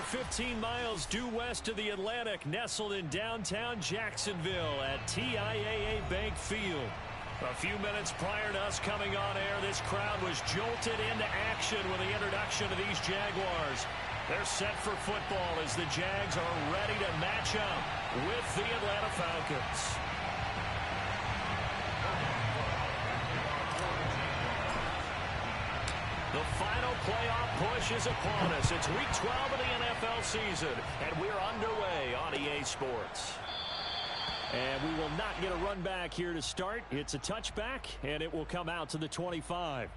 15 miles due west of the Atlantic, nestled in downtown Jacksonville at TIAA Bank Field. A few minutes prior to us coming on air, this crowd was jolted into action with the introduction of these Jaguars. They're set for football as the Jags are ready to match up with the Atlanta Falcons. The final playoff push is upon us. It's Week 12 of the NFL season, and we're underway on EA Sports. And we will not get a run back here to start. It's a touchback, and it will come out to the 25.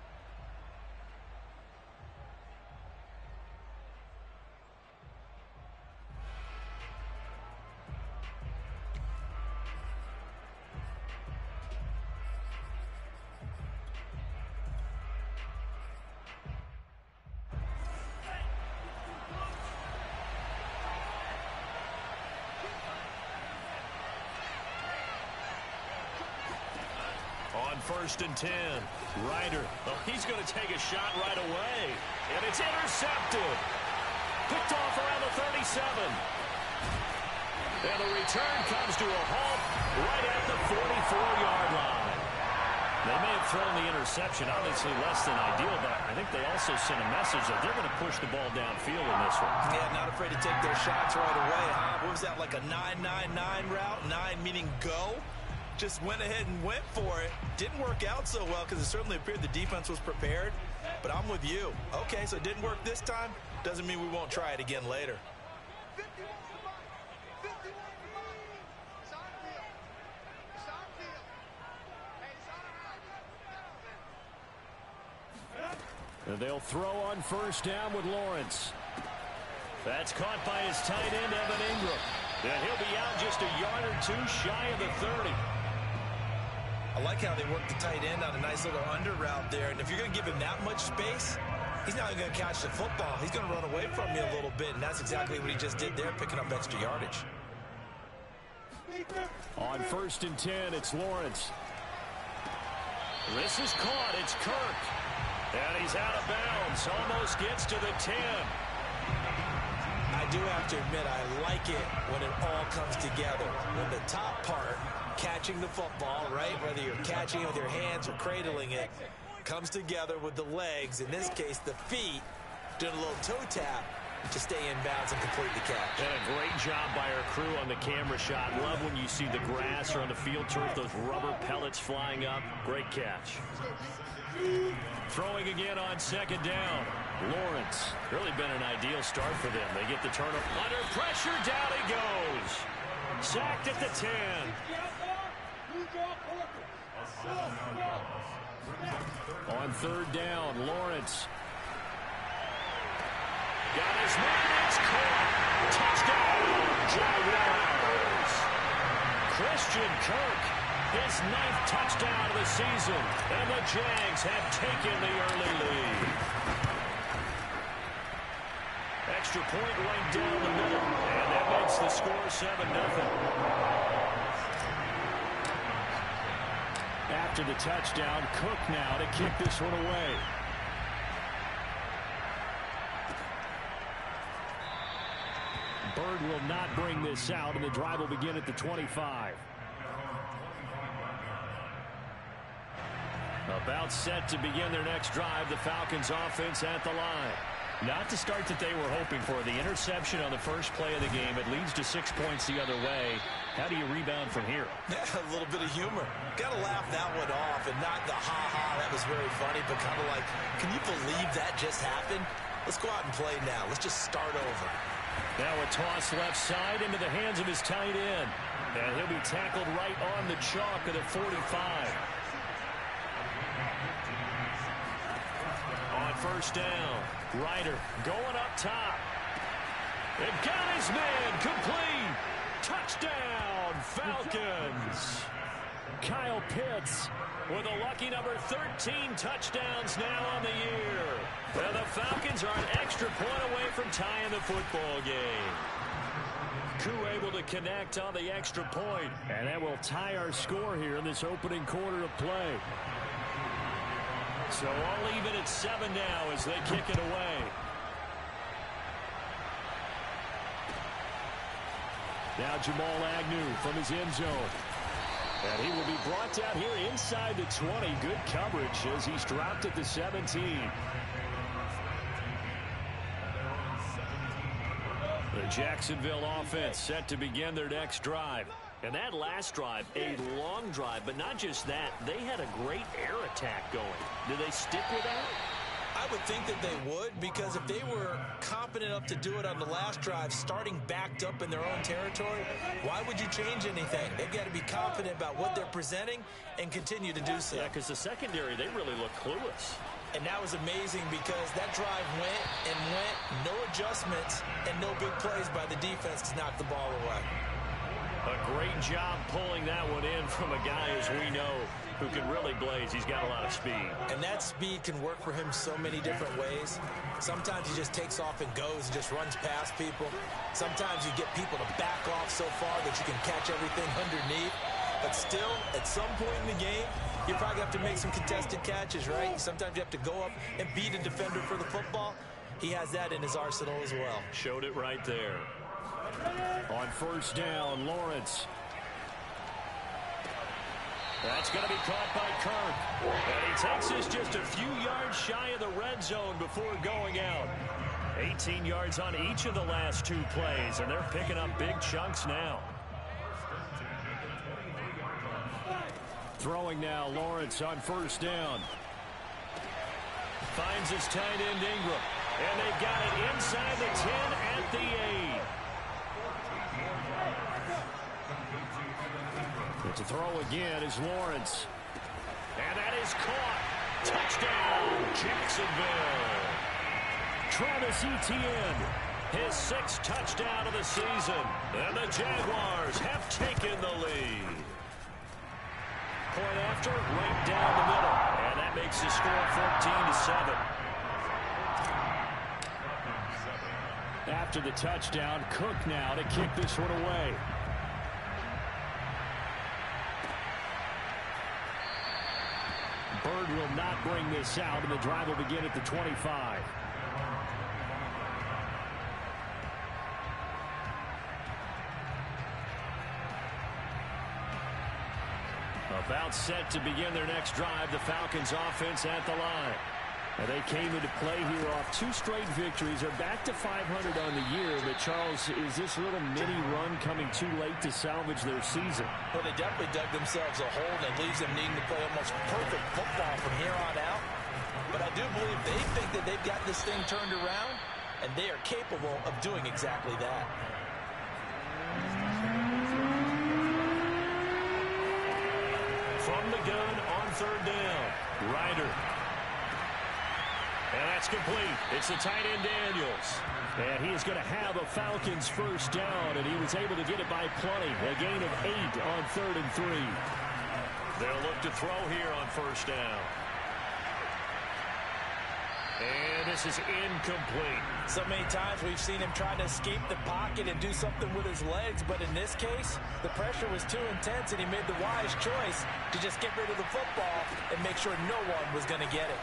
First and 10. Ryder. Oh, he's going to take a shot right away. And it's intercepted. Picked off around the 37. And the return comes to a halt right at the 44-yard line. They may have thrown the interception, obviously less than ideal, but I think they also sent a message that they're going to push the ball downfield in this one. Yeah, not afraid to take their shots right away, huh? What was that, like a 9-9-9 route? 9 meaning go? Just went ahead and went for it. Didn't work out so well because it certainly appeared the defense was prepared. But I'm with you. Okay, so it didn't work this time. Doesn't mean we won't try it again later. And they'll throw on first down with Lawrence. That's caught by his tight end, Evan Ingram. And he'll be out just a yard or two shy of the 30. I like how they work the tight end on a nice little under route there. And if you're going to give him that much space, he's not going to catch the football. He's going to run away from you a little bit, and that's exactly what he just did there, picking up extra yardage. On first and 10, it's Lawrence. This is caught. It's Kirk. And he's out of bounds. Almost gets to the 10. I do have to admit, I like it when it all comes together. When the top part, catching the football, right, whether you're catching it with your hands or cradling it, comes together with the legs, in this case the feet, doing a little toe tap to stay in bounds and complete the catch. And a great job by our crew on the camera shot. Love when you see the grass or on the field turf, those rubber pellets flying up. Great catch. Throwing again on second down. Lawrence. Really been an ideal start for them. They get the turnover. Under pressure, down he goes. Sacked at the 10. On third down, Lawrence. Got his man, it's caught. Touchdown, Jaguars. Christian Kirk, his 9th touchdown of the season, and the Jags have taken the early lead. Extra point right down the middle, and that makes the score 7-0. After the touchdown, Cook now to kick this one away. Bird will not bring this out, and the drive will begin at the 25. About set to begin their next drive, the Falcons offense at the line. Not the start that they were hoping for. The interception on the first play of the game. It leads to 6 points the other way. How do you rebound from here? Yeah, a little bit of humor. Got to laugh that one off and not the ha-ha. That was very funny, but kind of like, can you believe that just happened? Let's go out and play now. Let's just start over. Now a toss left side into the hands of his tight end. And he'll be tackled right on the chalk of the 45. On first down, Ryder going up top. They've got his man complete. Touchdown, Falcons. Kyle Pitts with a lucky number 13 touchdowns now on the year. Well, the Falcons are an extra point away from tying the football game. Koo able to connect on the extra point, and that will tie our score here in this opening quarter of play. So all even at 7 now as they kick it away. Now Jamal Agnew from his end zone. And he will be brought down here inside the 20. Good coverage as he's dropped at the 17. The Jacksonville offense set to begin their next drive. And that last drive, a long drive, but not just that. They had a great air attack going. Do they stick with that? I would think that they would, because if they were competent enough to do it on the last drive, starting backed up in their own territory, why would you change anything? They've got to be confident about what they're presenting and continue to do so. Yeah, because the secondary, they really look clueless. And that was amazing because that drive went and went, no adjustments, and no big plays by the defense to knock the ball away. A great job pulling that one in from a guy, as we know, who can really blaze. He's got a lot of speed. And that speed can work for him so many different ways. Sometimes he just takes off and goes and just runs past people. Sometimes you get people to back off so far that you can catch everything underneath. But still, at some point in the game, you probably have to make some contested catches, right? Sometimes you have to go up and beat a defender for the football. He has that in his arsenal as well. Showed it right there. On first down, Lawrence. That's going to be caught by Kirk. And he takes this just a few yards shy of the red zone before going out. 18 yards on each of the last two plays, and they're picking up big chunks now. Throwing now, Lawrence on first down. Finds his tight end Ingram. And they've got it inside the 10 at the 8. But to throw again is Lawrence. And that is caught. Touchdown, Jacksonville. Travis Etienne, his 6th touchdown of the season. And the Jaguars have taken the lead. Point after, right down the middle. And that makes the score 14-7. After the touchdown, Cook now to kick this one away. Bird will not bring this out, and the drive will begin at the 25. About set to begin their next drive, the Falcons offense at the line. And they came into play here off 2 straight victories. They're back to 500 on the year. But, Charles, is this little mini run coming too late to salvage their season? Well, they definitely dug themselves a hole that leaves them needing to play almost perfect football from here on out. But I do believe they think that they've got this thing turned around, and they are capable of doing exactly that. From the gun on third down, Ryder. And that's complete. It's the tight end Daniels. And he is going to have a Falcons first down, and he was able to get it by plenty. A gain of 8 on 3rd and 3. They'll look to throw here on first down. And this is incomplete. So many times we've seen him trying to escape the pocket and do something with his legs, but in this case, the pressure was too intense, and he made the wise choice to just get rid of the football and make sure no one was going to get it.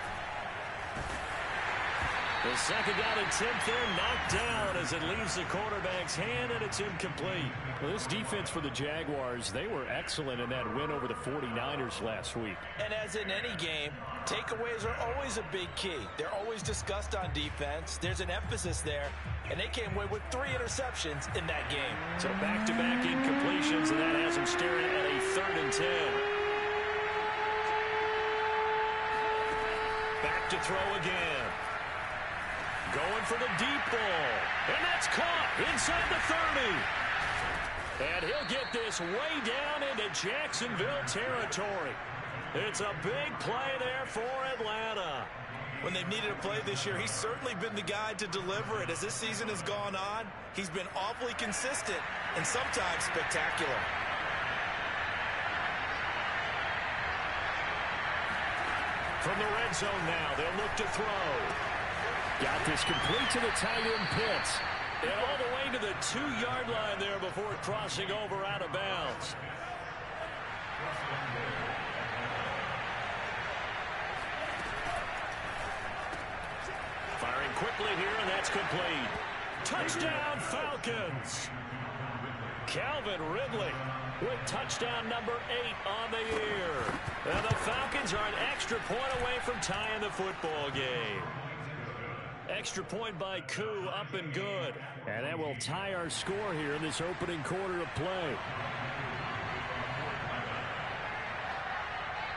The second down and 10th there, knocked down as it leaves the quarterback's hand, and it's incomplete. Well, this defense for the Jaguars, they were excellent in that win over the 49ers last week. And as in any game, takeaways are always a big key. They're always discussed on defense. There's an emphasis there, and they came away with 3 interceptions in that game. So back-to-back incompletions, and that has them staring at a 3rd and 10. Back to throw again. Going for the deep ball. And that's caught inside the 30. And he'll get this way down into Jacksonville territory. It's a big play there for Atlanta. When they've needed a play this year, he's certainly been the guy to deliver it. As this season has gone on, he's been awfully consistent and sometimes spectacular. From the red zone now, they'll look to throw. Got this complete to the tight end Pitts. And all the way to the 2-yard line there before crossing over out of bounds. Firing quickly here, and that's complete. Touchdown, Falcons. Calvin Ridley with touchdown number 8 on the year. And the Falcons are an extra point away from tying the football game. Extra point by Koo, up and good. And that will tie our score here in this opening quarter of play.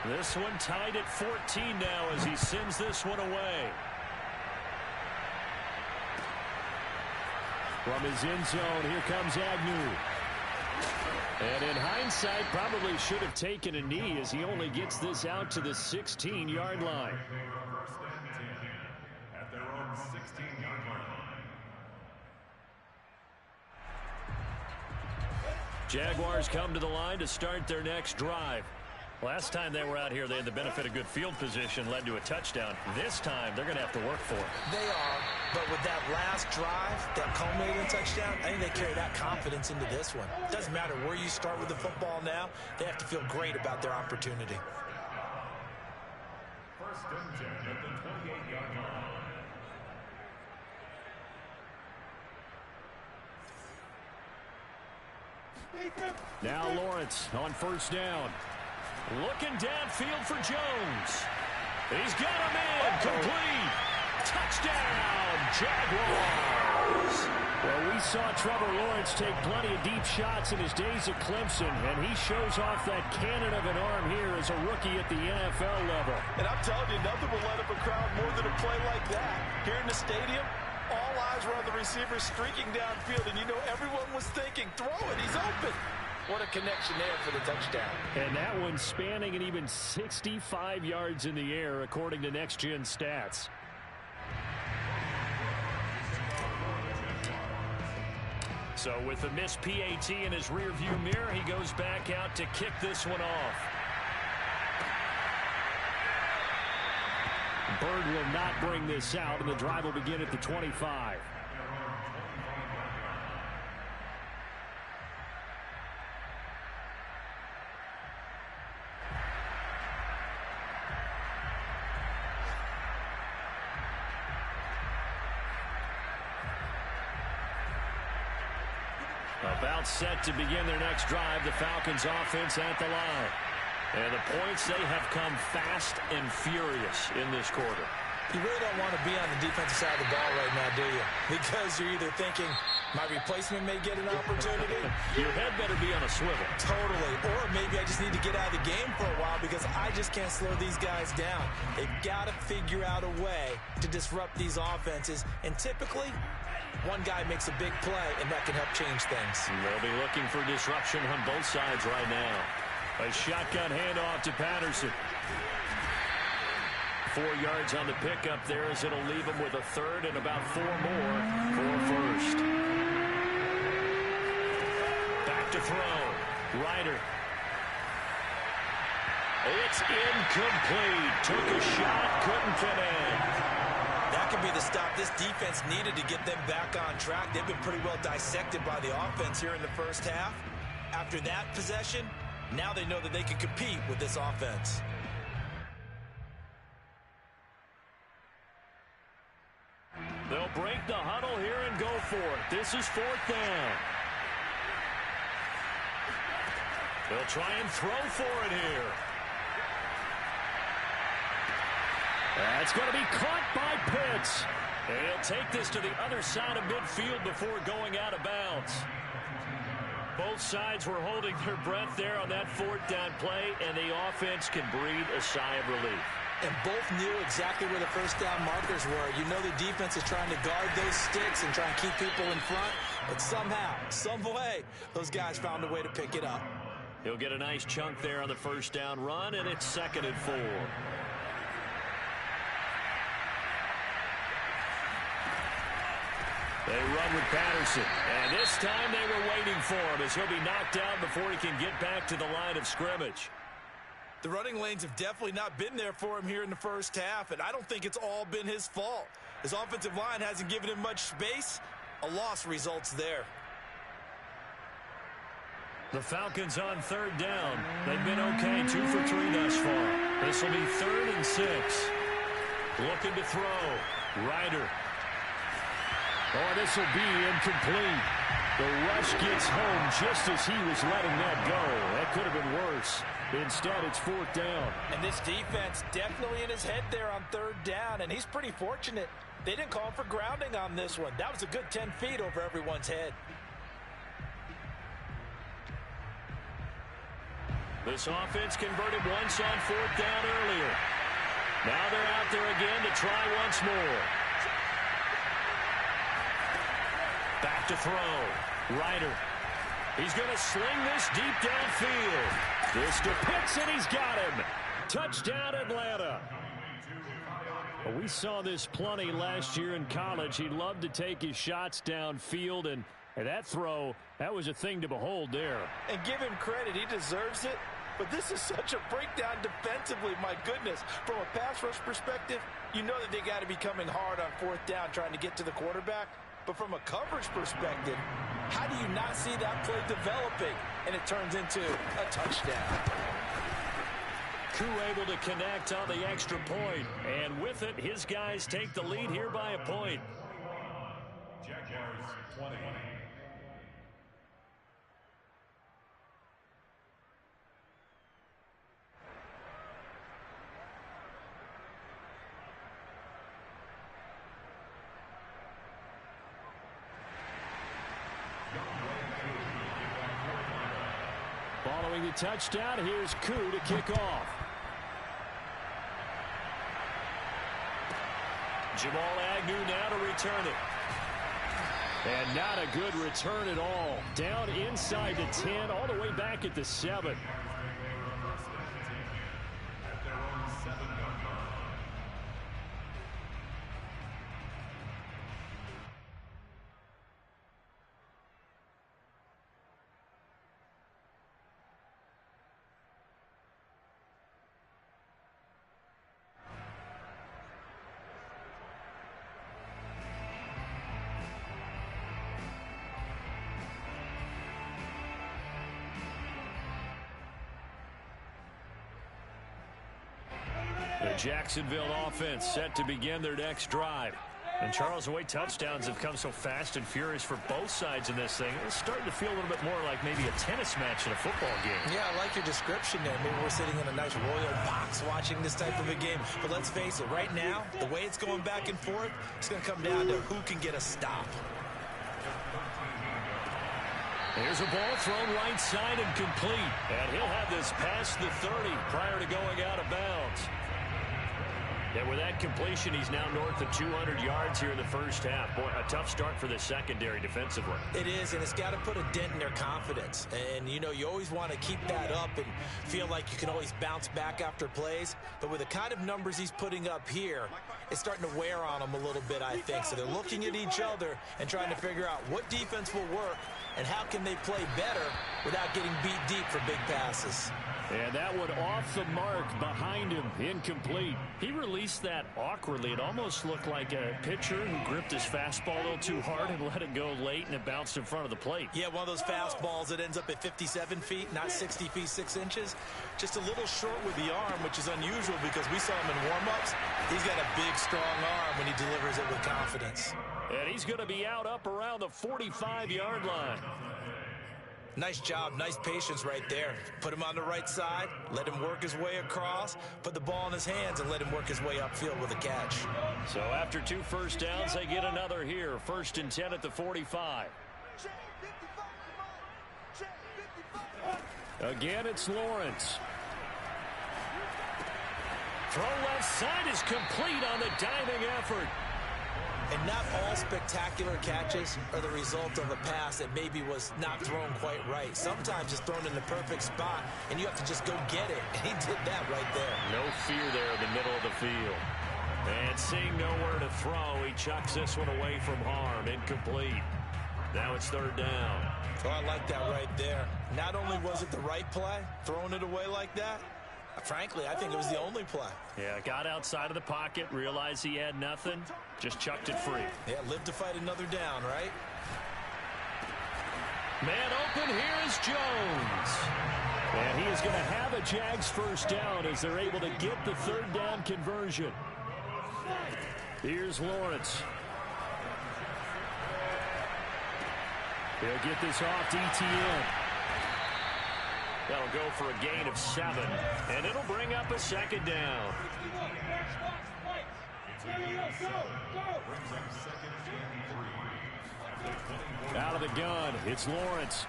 This one tied at 14 now as he sends this one away. From his end zone, here comes Agnew. And in hindsight, probably should have taken a knee as he only gets this out to the 16-yard line. Jaguars come to the line to start their next drive. Last time they were out here, they had the benefit of good field position, led to a touchdown. This time, they're going to have to work for it. They are, but with that last drive, that culminating touchdown, I think they carry that confidence into this one. It doesn't matter where you start with the football now. They have to feel great about their opportunity. First and 10 at the 28-yard line. Now Lawrence on first down. Looking downfield for Jones. He's got him in. Complete. Touchdown, Jaguars. Well, we saw Trevor Lawrence take plenty of deep shots in his days at Clemson, and he shows off that cannon of an arm here as a rookie at the NFL level. And I'm telling you, nothing will light up a crowd more than a play like that. Here in the stadium, all eyes were on the receiver streaking downfield, and you know everyone was thinking, throw it, he's open. What a connection there for the touchdown. And that one spanning an even 65 yards in the air, according to Next Gen Stats. So with the missed PAT in his rearview mirror, he goes back out to kick this one off. Bird will not bring this out, and the drive will begin at the 25. About set to begin their next drive, the Falcons offense at the line. And the points, they have come fast and furious in this quarter. You really don't want to be on the defensive side of the ball right now, do you? Because you're either thinking, my replacement may get an opportunity. Your head better be on a swivel. Totally. Or maybe I just need to get out of the game for a while because I just can't slow these guys down. They've got to figure out a way to disrupt these offenses. And typically, one guy makes a big play, and that can help change things. They'll be looking for disruption on both sides right now. A shotgun handoff to Patterson. 4 yards on the pickup there as it'll leave him with a third and about 4 more for first. Back to throw. Ryder. It's incomplete. Took a shot, couldn't get in. That could be the stop this defense needed to get them back on track. They've been pretty well dissected by the offense here in the first half. After that possession, now they know that they can compete with this offense. They'll break the huddle here and go for it. This is 4th down. They'll try and throw for it here. That's going to be caught by Pitts. And he'll take this to the other side of midfield before going out of bounds. Both sides were holding their breath there on that 4th down play, and the offense can breathe a sigh of relief. And both knew exactly where the first down markers were. You know the defense is trying to guard those sticks and try and keep people in front. But somehow, some way, those guys found a way to pick it up. He'll get a nice chunk there on the first down run, and it's 2nd and 4. They run with Patterson, and this time they were waiting for him as he'll be knocked down before he can get back to the line of scrimmage. The running lanes have definitely not been there for him here in the first half, and I don't think it's all been his fault. His offensive line hasn't given him much space. A loss results there. The Falcons on 3rd down. They've been okay, 2 for 3 thus far. This will be 3rd and 6. Looking to throw. Ryder. Oh, this will be incomplete. The rush gets home just as he was letting that go. That could have been worse. Instead, it's 4th down. And this defense definitely in his head there on 3rd down, and he's pretty fortunate. They didn't call him for grounding on this one. That was a good 10 feet over everyone's head. This offense converted once on 4th down earlier. Now they're out there again to try once more. Back to throw. Ryder. He's going to sling this deep downfield. This to Pitts, and he's got him. Touchdown, Atlanta. Well, we saw this plenty last year in college. He loved to take his shots downfield, and that throw, that was a thing to behold there. And give him credit. He deserves it. But this is such a breakdown defensively, my goodness. From a pass rush perspective, you know that they got to be coming hard on 4th down trying to get to the quarterback. But from a coverage perspective, how do you not see that play developing? And it turns into a touchdown. Koo able to connect on the extra point. And with it, his guys take the lead here by a point. Jaguars 20. Following the touchdown, here's Koo to kick off. Jamal Agnew now to return it. And not a good return at all. Down inside the 10, all the way back at the 7. The Jacksonville offense set to begin their next drive. And Charles, the way touchdowns have come so fast and furious for both sides in this thing, it's starting to feel a little bit more like maybe a tennis match in a football game. Yeah, I like your description there. Maybe we're sitting in a nice royal box watching this type of a game. But let's face it, right now, the way it's going back and forth, it's going to come down to who can get a stop. Here's a ball thrown right side and complete. And he'll have this past the 30 prior to going out of bounds. And with that completion, he's now north of 200 yards here in the first half. Boy, a tough start for the secondary defensively. It is, and it's got to put a dent in their confidence. And, you know, you always want to keep that up and feel like you can always bounce back after plays. But with the kind of numbers he's putting up here, it's starting to wear on them a little bit, I think. So they're looking at each other and trying to figure out what defense will work and how can they play better without getting beat deep for big passes. And that one off the mark behind him, incomplete. He released that awkwardly. It almost looked like a pitcher who gripped his fastball a little too hard and let it go late, and it bounced in front of the plate. Yeah, one of those fastballs that ends up at 57 feet, not 60 feet, 6 inches. Just a little short with the arm, which is unusual because we saw him in warm-ups. He's got a big, strong arm when he delivers it with confidence. And he's going to be out up around the 45-yard line. Nice job, nice patience right there. Put him on the right side, let him work his way across, put the ball in his hands, and let him work his way upfield with a catch. So after 2 first downs, they get another here. 1st and 10 at the 45. Again, it's Lawrence. Throw left side is complete on the diving effort. And not all spectacular catches are the result of a pass that maybe was not thrown quite right. Sometimes it's thrown in the perfect spot, and you have to just go get it. And he did that right there. No fear there in the middle of the field. And seeing nowhere to throw, he chucks this one away from harm. Incomplete. Now it's 3rd down. Oh, I like that right there. Not only was it the right play, throwing it away like that, frankly, I think it was the only play. Yeah, got outside of the pocket, realized he had nothing, just chucked it free. Yeah, live to fight another down, right? Man open, here is Jones. And he is going to have a Jags first down as they're able to get the 3rd down conversion. Here's Lawrence. He'll get this off to ETN. That'll go for a gain of 7, and it'll bring up a second down. Out of the gun, it's Lawrence.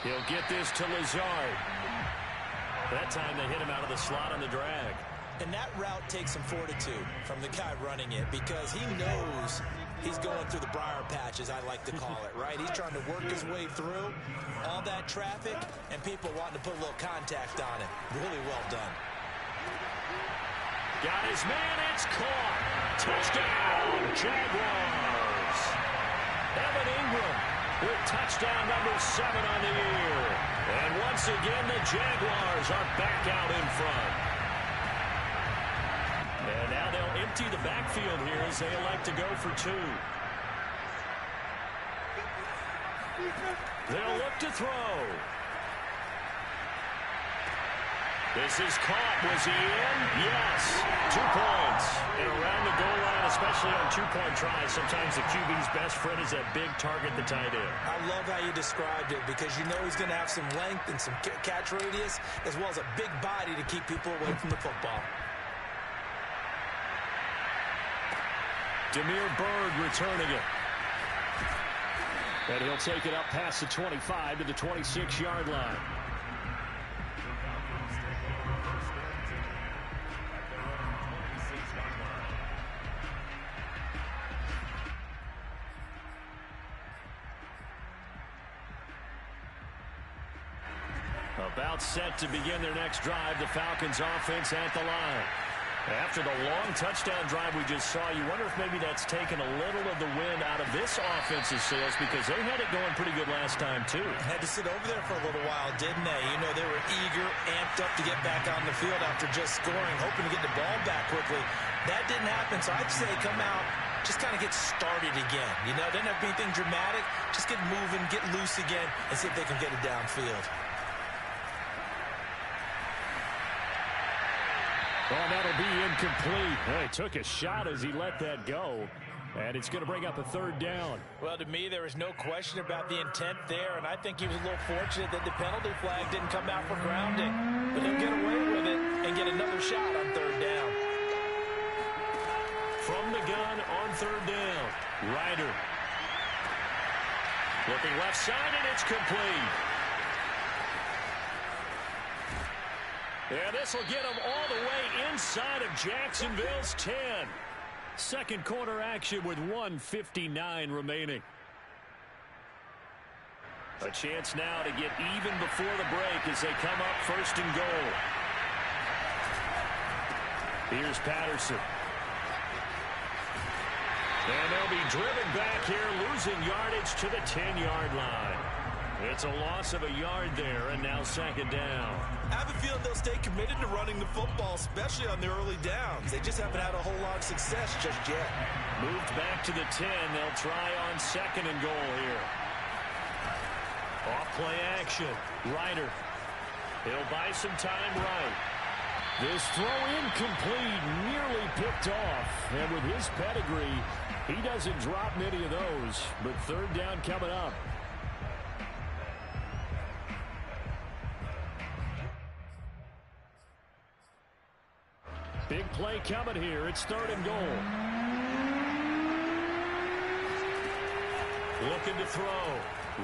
He'll get this to Lazard. That time they hit him out of the slot on the drag. And that route takes some fortitude from the guy running it because he knows he's going through the briar patches, I like to call it, right? He's trying to work his way through all that traffic and people wanting to put a little contact on it. Really well done. Got his man, it's caught. Touchdown, Jaguars. Evan Ingram with touchdown number 7 on the year. And once again, the Jaguars are back out in front. And now they'll empty the backfield here as they elect to go for 2. They'll look to throw. This is caught. Was he in? Yes. 2 points. And around the goal line, especially on 2-point tries, sometimes the QB's best friend is that big target, the tight end. I love how you described it because you know he's going to have some length and some catch radius as well as a big body to keep people away from the football. Demir Bird returning it. And he'll take it up past the 25 to the 26-yard line. About set to begin their next drive, the Falcons offense at the line. After the long touchdown drive we just saw, you wonder if maybe that's taken a little of the wind out of this offense's sails because they had it going pretty good last time, too. Had to sit over there for a little while, didn't they? You know, they were eager, amped up to get back on the field after just scoring, hoping to get the ball back quickly. That didn't happen, so I'd say come out, just kind of get started again. You know, didn't have to be anything dramatic. Just get moving, get loose again, and see if they can get it downfield. Oh, that'll be incomplete. Well, he took a shot as he let that go. And it's going to bring up a 3rd down. Well, to me, there is no question about the intent there. And I think he was a little fortunate that the penalty flag didn't come out for grounding. But he'll get away with it and get another shot on 3rd down. From the gun on 3rd down. Ryder. Looking left side, and it's complete. And this will get them all the way inside of Jacksonville's 10. Second quarter action with 1:59 remaining. A chance now to get even before the break as they come up 1st and goal. Here's Patterson. And they'll be driven back here, losing yardage to the 10-yard line. It's a loss of a yard there, and now 2nd down. I have a feeling they'll stay committed to running the football, especially on the early downs. They just haven't had a whole lot of success just yet. Moved back to the 10. They'll try on 2nd and goal here. Off play action. Ryder. He'll buy some time right. This throw incomplete, nearly picked off. And with his pedigree, he doesn't drop many of those. But 3rd down coming up. Big play coming here. It's 3rd and goal. Looking to throw.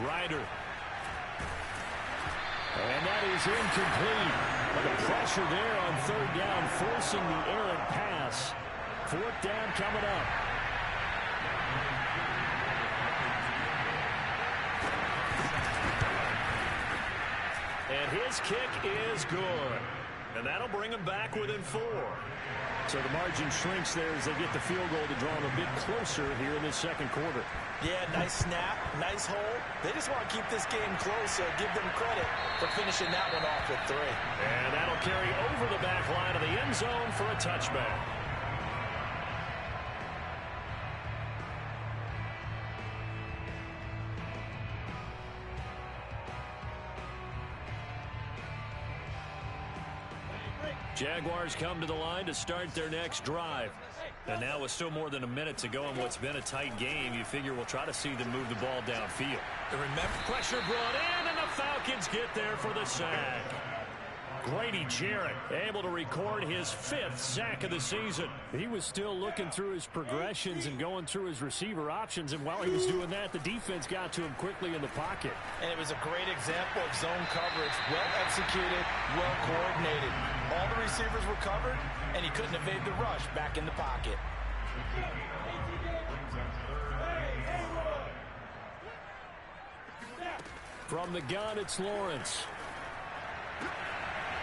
Ryder. And that is incomplete. But the pressure there on 3rd down, forcing the errant pass. 4th down coming up. And his kick is good. And that'll bring them back within 4. So the margin shrinks there as they get the field goal to draw them a bit closer here in this 2nd quarter. Yeah, nice snap, nice hole. They just want to keep this game close, so give them credit for finishing that one off with 3. And that'll carry over the back line of the end zone for a touchback. Jaguars come to the line to start their next drive. And now with still more than a minute to go in what's been a tight game, you figure we'll try to see them move the ball downfield. And remember, Pressure brought in, and the Falcons get there for the sack. Grady Jarrett able to record his 5th sack of the season. He was still looking through his progressions and going through his receiver options, and while he was doing that, the defense got to him quickly in the pocket. and it was a great example of zone coverage, well executed, well coordinated. All the receivers were covered, and he couldn't evade the rush back in the pocket. From the gun, it's Lawrence.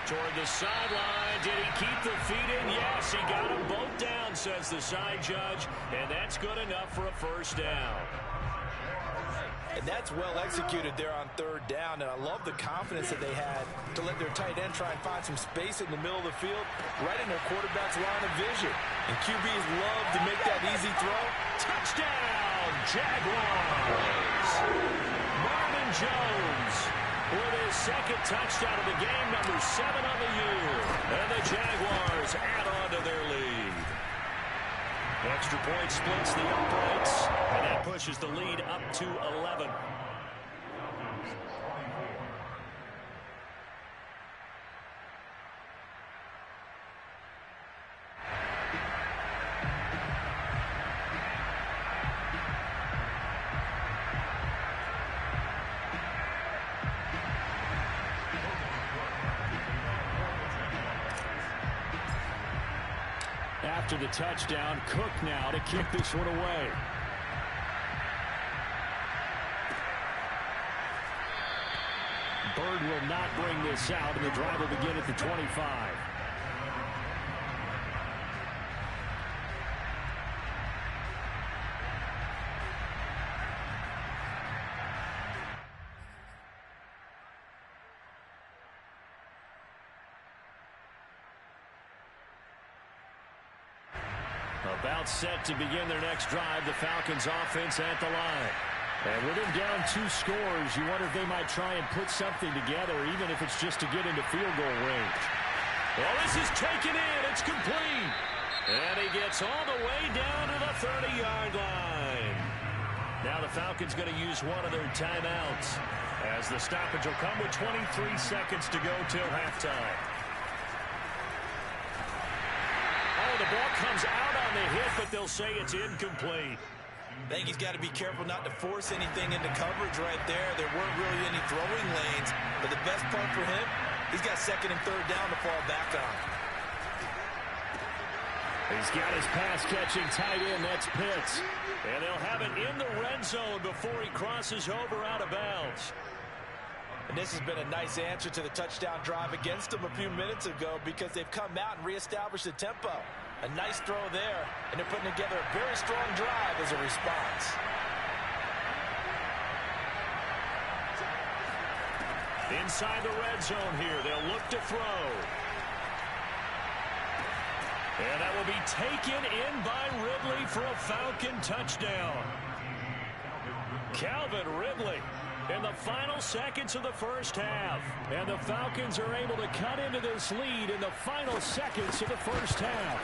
Toward the sideline. Did he keep the feet in? Yes, he got them both down, says the side judge. And that's good enough for a first down. And that's well executed there on 3rd down. And I love the confidence that they had to let their tight end try and find some space in the middle of the field, right in their quarterback's line of vision. And QBs love to make that easy throw. Touchdown, Jaguars! Marvin Jones with his 2nd touchdown of the game, number 7 on the year. And the Jaguars add on to their lead. Extra point splits the uprights, and that pushes the lead up to 11. After the touchdown, Cook now to kick this one away. Bird will not bring this out, and the drive will begin at the 25. About set to begin their next drive, the Falcons offense at the line. And with them down 2 scores, you wonder if they might try and put something together, even if it's just to get into field goal range. Well, this is taken in. It's complete. And he gets all the way down to the 30-yard line. Now the Falcons going to use one of their timeouts, as the stoppage will come with 23 seconds to go till halftime. The ball comes out on the hit, but they'll say it's incomplete. I think he's got to be careful not to force anything into coverage right there. There weren't really any throwing lanes, but the best part for him, he's got 2nd and 3rd down to fall back on. He's got his pass-catching tight end. That's Pitts. And they'll have it in the red zone before he crosses over out of bounds. And this has been a nice answer to the touchdown drive against them a few minutes ago, because they've come out and reestablished the tempo. A nice throw there, and they're putting together a very strong drive as a response. Inside the red zone here, they'll look to throw. And that will be taken in by Ridley for a Falcon touchdown. Calvin Ridley in the final seconds of the first half. And the Falcons are able to cut into this lead in the final seconds of the first half.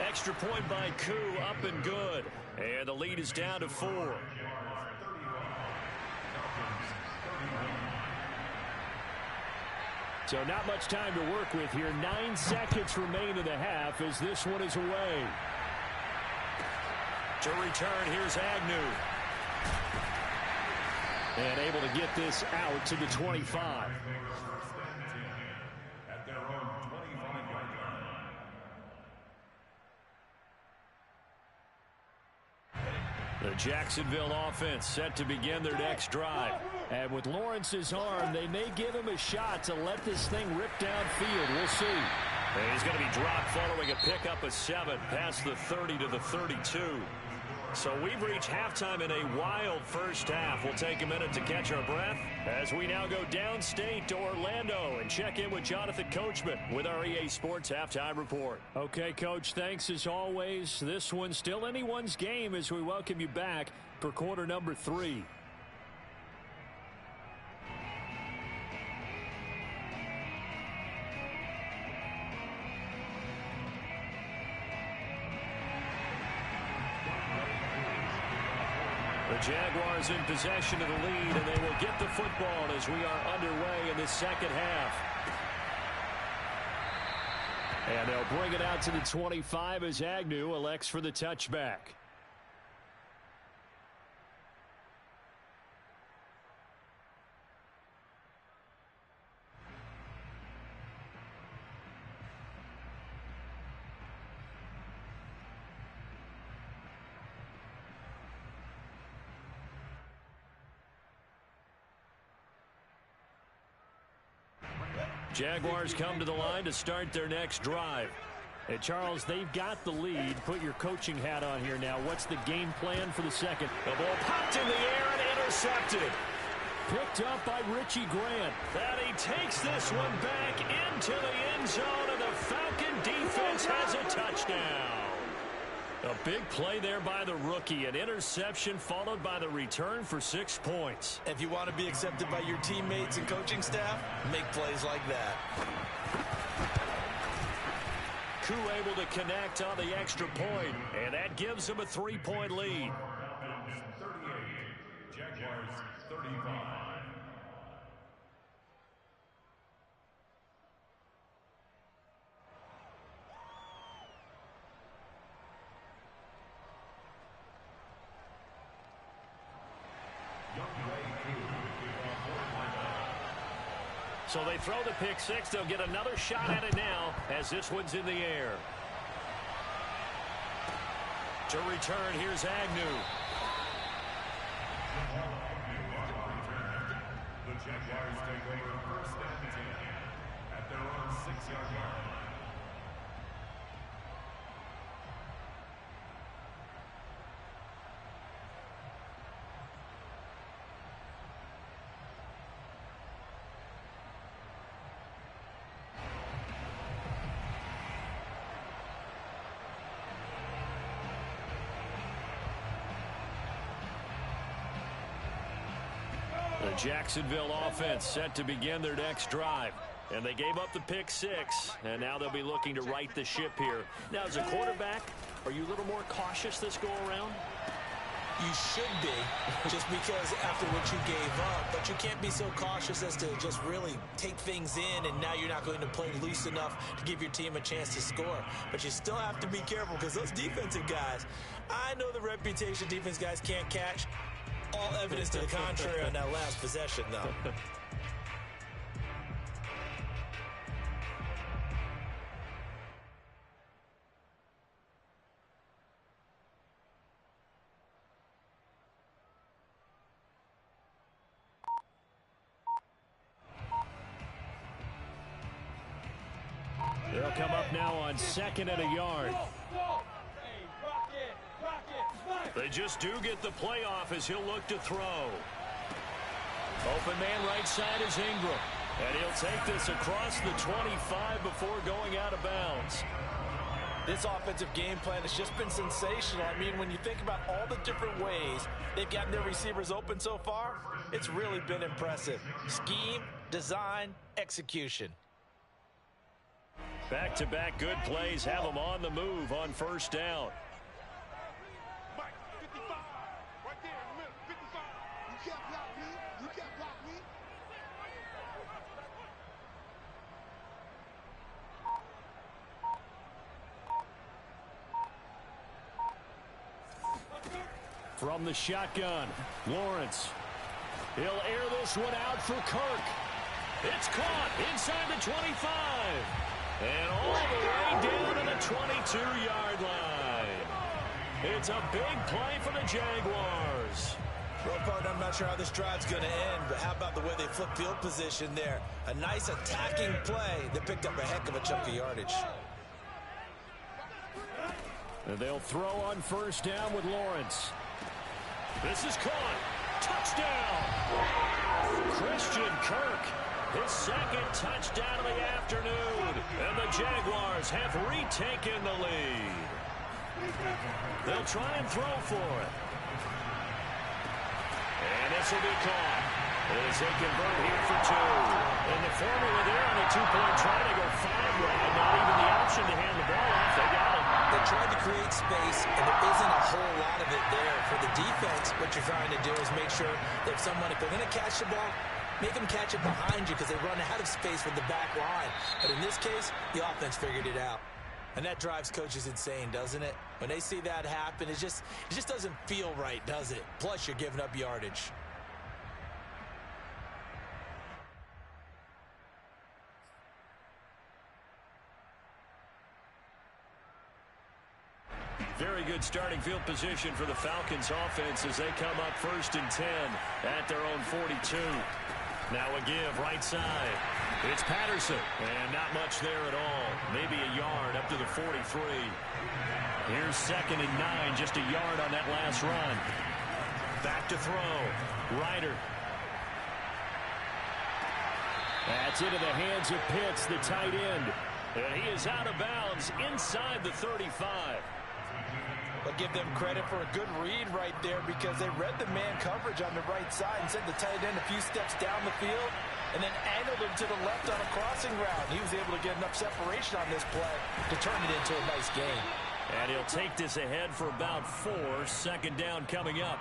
Extra point by Koo, up and good. And the lead is down to 4. So not much time to work with here. 9 seconds remain in the half as this one is away. To return, here's Agnew. And able to get this out to the 25. At their own 25-yard line. The Jacksonville offense set to begin their next drive. And with Lawrence's arm, they may give him a shot to let this thing rip downfield. We'll see. And he's going to be dropped following a pickup of 7 past the 30 to the 32. So we've reached halftime in a wild first half. We'll take a minute to catch our breath as we now go downstate to Orlando and check in with Jonathan Coachman with our EA Sports Halftime Report. Okay, Coach, thanks as always. This one's still anyone's game as we welcome you back for quarter number 3. The Jaguars in possession of the lead, and they will get the football as we are underway in the second half. And they'll bring it out to the 25 as Agnew elects for the touchback. Jaguars come to the line to start their next drive. And Charles, they've got the lead. Put your coaching hat on here now. What's the game plan for the second? The ball popped in the air and intercepted. Picked up by Richie Grant. And he takes this one back into the end zone, and the Falcon defense has a touchdown. A big play there by the rookie. An interception followed by the return for 6 points. If you want to be accepted by your teammates and coaching staff, make plays like that. Koo able to connect on the extra point, and that gives him a 3-point lead. Falcons 38, Jaguars 35. So they throw the pick six. They'll get another shot at it now as this one's in the air. To return, here's Agnew. The Jaguars take over first and 10 at their own 6-yard line. The Jacksonville offense set to begin their next drive. And they gave up the pick six, and now they'll be looking to right the ship here. Now, as a quarterback, are you a little more cautious this go-around? You should be, just because after what you gave up. But you can't be so cautious as to just really take things in, and now you're not going to play loose enough to give your team a chance to score. But you still have to be careful, because those defensive guys, I know the reputation defense guys can't catch. All evidence to the contrary on that last possession, though. They'll come up now on 2nd and a yard. They just do get the play off as he'll look to throw. Open man right side is Ingram. And he'll take this across the 25 before going out of bounds. This offensive game plan has just been sensational. I mean, when you think about all the different ways they've gotten their receivers open so far, it's really been impressive. Scheme, design, execution. Back-to-back good plays have them on the move on first down. From the shotgun, Lawrence. He'll air this one out for Kirk. It's caught inside the 25. And all the way down to the 22-yard line. It's a big play for the Jaguars. Well, partner, I'm not sure how this drive's going to end, but how about the way they flip field position there? A nice attacking play that picked up a heck of a chunk of yardage. And they'll throw on first down with Lawrence. This is caught. Touchdown. Christian Kirk, his second touchdown of the afternoon. And the Jaguars have retaken the lead. They'll try and throw for it. And this will be caught as they convert here for two. And the formula there on the two-point try to go 5 wide. Not even the option to hand the ball off. They got him. They tried to create space, and there isn't a whole lot of it there. For the defense, what you're trying to do is make sure that if they're going to catch the ball, make them catch it behind you because they run out of space with the back line. But in this case, the offense figured it out. And that drives coaches insane, doesn't it? When they see that happen, it just doesn't feel right, does it? Plus, you're giving up yardage. Very good starting field position for the Falcons offense as they come up 1st and 10 at their own 42. Now a give right side. It's Patterson, and not much there at all. Maybe a yard up to the 43. Here's 2nd and 9, just a yard on that last run. Back to throw. Ryder. That's into the hands of Pitts, the tight end. And he is out of bounds inside the 35. But give them credit for a good read right there because they read the man coverage on the right side and sent the tight end a few steps down the field and then angled him to the left on a crossing route. He was able to get enough separation on this play to turn it into a nice gain. And he'll take this ahead for about 4. 2nd down coming up.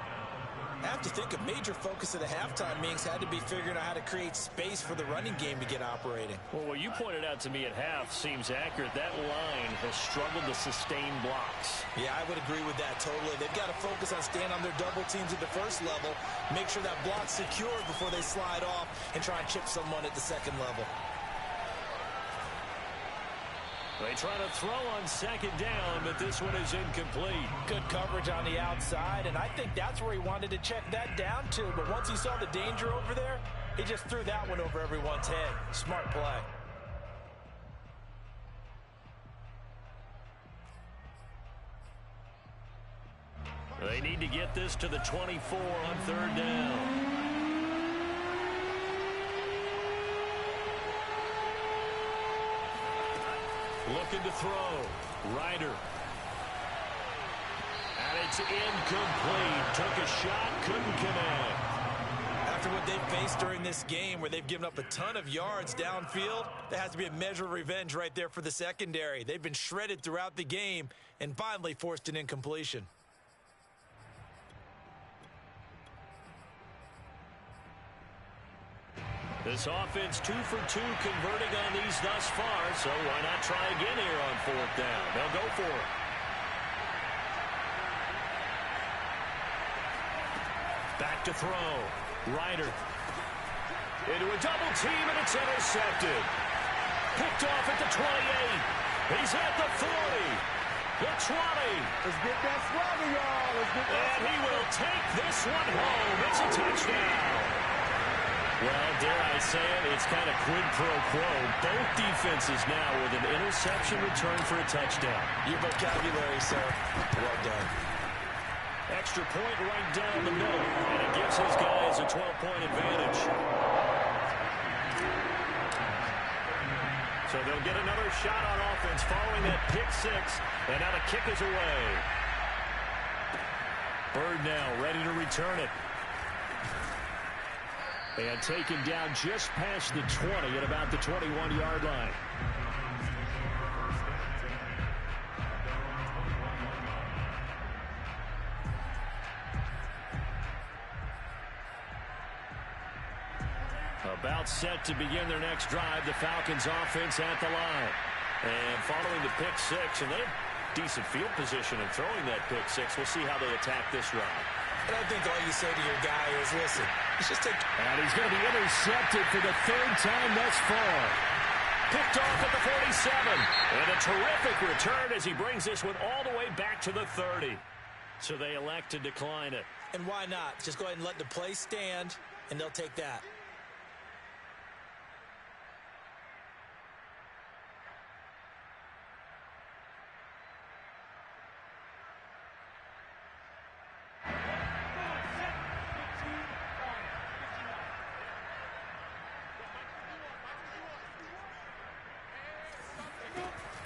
I have to think a major focus of the halftime meetings had to be figuring out how to create space for the running game to get operating. Well, what you pointed out to me at half seems accurate. That line has struggled to sustain blocks. Yeah, I would agree with that totally. They've got to focus on staying on their double teams at the first level, make sure that block's secured before they slide off and try and chip someone at the second level. They try to throw on 2nd down, but this one is incomplete. Good coverage on the outside, and I think that's where he wanted to check that down to. But once he saw the danger over there, he just threw that one over everyone's head. Smart play. They need to get this to the 24 on 3rd down. Looking to throw. Ryder. And it's incomplete. Took a shot, couldn't connect. After what they've faced during this game where they've given up a ton of yards downfield, there has to be a measure of revenge right there for the secondary. They've been shredded throughout the game and finally forced an incompletion. This offense 2 for 2 converting on these thus far, so why not try again here on 4th down? They'll go for it. Back to throw. Ryder. Into a double team, and it's intercepted. Picked off at the 28. He's at the 40. The 20. Let's get that swagger, y'all. Let's get that And he will take this one home. It's a touchdown. Well, dare I say it, it's kind of quid pro quo. Both defenses now with an interception return for a touchdown. Your vocabulary, sir. Well done. Extra point right down the middle, and it gives his guys a 12-point advantage. So they'll get another shot on offense following that pick 6, and now the kick is away. Bird now ready to return it. And taken down just past the 20 at about the 21-yard line. About set to begin their next drive, the Falcons offense at the line. And following the pick 6, and they have decent field position in throwing that pick 6. We'll see how they attack this round. And I think all you say to your guy is, listen, let's just take... And he's going to be intercepted for the 3rd time thus far. Picked off at the 47. And a terrific return as he brings this one all the way back to the 30. So they elect to decline it. And why not? Just go ahead and let the play stand, and they'll take that.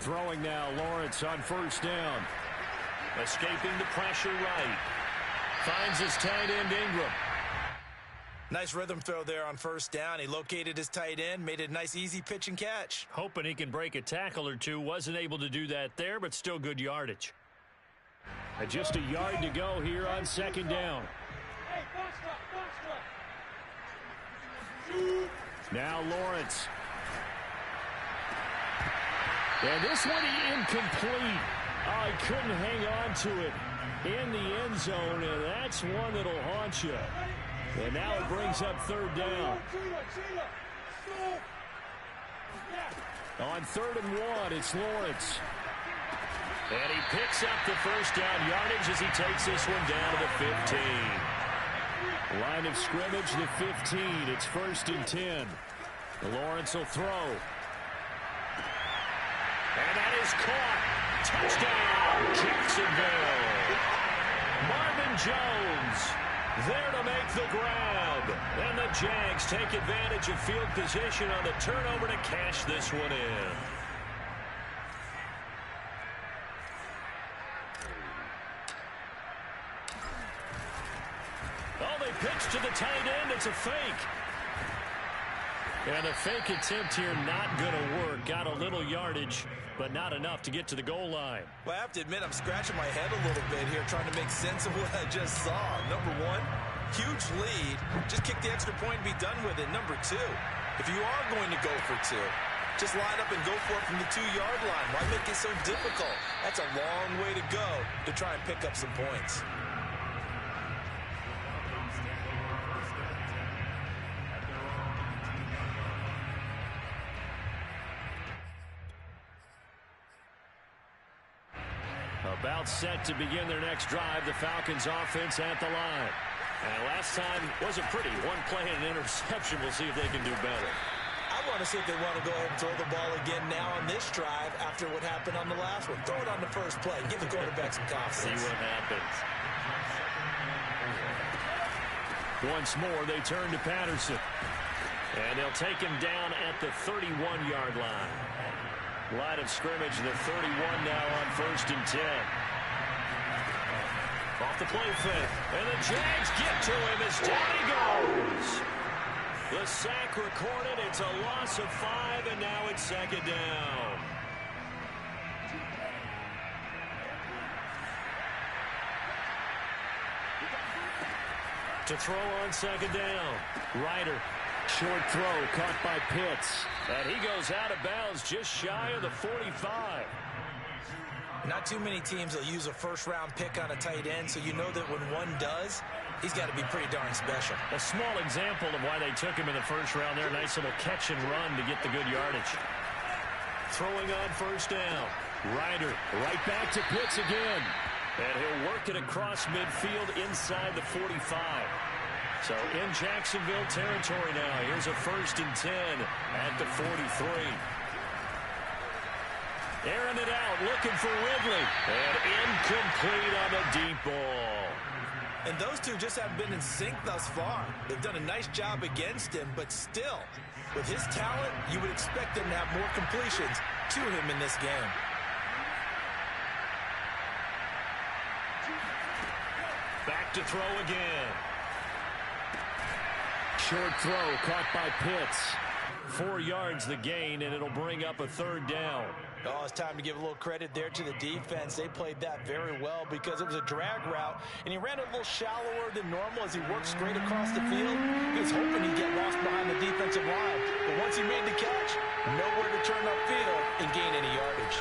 Throwing now, Lawrence on 1st down. Escaping the pressure right. Finds his tight end Ingram. Nice rhythm throw there on first down. He located his tight end, made it a nice easy pitch and catch. Hoping he can break a tackle or two. Wasn't able to do that there, but still good yardage. And just a yard to go here on second down. Now Lawrence. And this one incomplete. Oh, he couldn't hang on to it in the end zone, and that's one that'll haunt you. And now it brings up third down. On 3rd and 1, it's Lawrence. And he picks up the first down yardage as he takes this one down to the 15. Line of scrimmage, the 15. It's 1st and 10. Lawrence will throw. And that is caught. Touchdown, Jacksonville. Marvin Jones there to make the grab. And the Jags take advantage of field position on the turnover to cash this one in. Oh, they pitch to the tight end. It's a fake. And a fake attempt here not going to work. Got a little yardage, but not enough to get to the goal line. Well, I have to admit, I'm scratching my head a little bit here trying to make sense of what I just saw. Number one, huge lead. Just kick the extra point and be done with it. Number two, if you are going to go for two, just line up and go for it from the 2-yard line. Why make it so difficult? That's a long way to go to try and pick up some points. About set to begin their next drive, the Falcons offense at the line. And last time wasn't pretty. One play and an interception. We'll see if they can do better. I want to see if they want to go ahead and throw the ball again now on this drive after what happened on the last one. Throw it on the first play. Give the quarterback some confidence. See what happens. Once more, they turn to Patterson. And they'll take him down at the 31-yard line. Line of scrimmage, the 31 now on 1st and 10. Off the play fake. And the Jags get to him as down he goes. The sack recorded. It's a loss of 5, and now it's 2nd down. To throw on 2nd down. Ryder. Short throw caught by Pitts. And he goes out of bounds just shy of the 45. Not too many teams will use a first-round pick on a tight end, so you know that when one does, he's got to be pretty darn special. A small example of why they took him in the first round there. Nice little catch and run to get the good yardage. Throwing on 1st down. Ryder right back to Pitts again. And he'll work it across midfield inside the 45. So in Jacksonville territory now. Here's a 1st and 10 at the 43. Airing it out, looking for Ridley. And incomplete on the deep ball. And those two just haven't been in sync thus far. They've done a nice job against him, but still, with his talent, you would expect them to have more completions to him in this game. Back to throw again. Short throw caught by Pitts. 4 yards the gain, and it'll bring up a 3rd down. Oh, it's time to give a little credit there to the defense. They played that very well because it was a drag route, and he ran a little shallower than normal as he worked straight across the field. He was hoping he'd get lost behind the defensive line, but once he made the catch, nowhere to turn upfield and gain any yardage.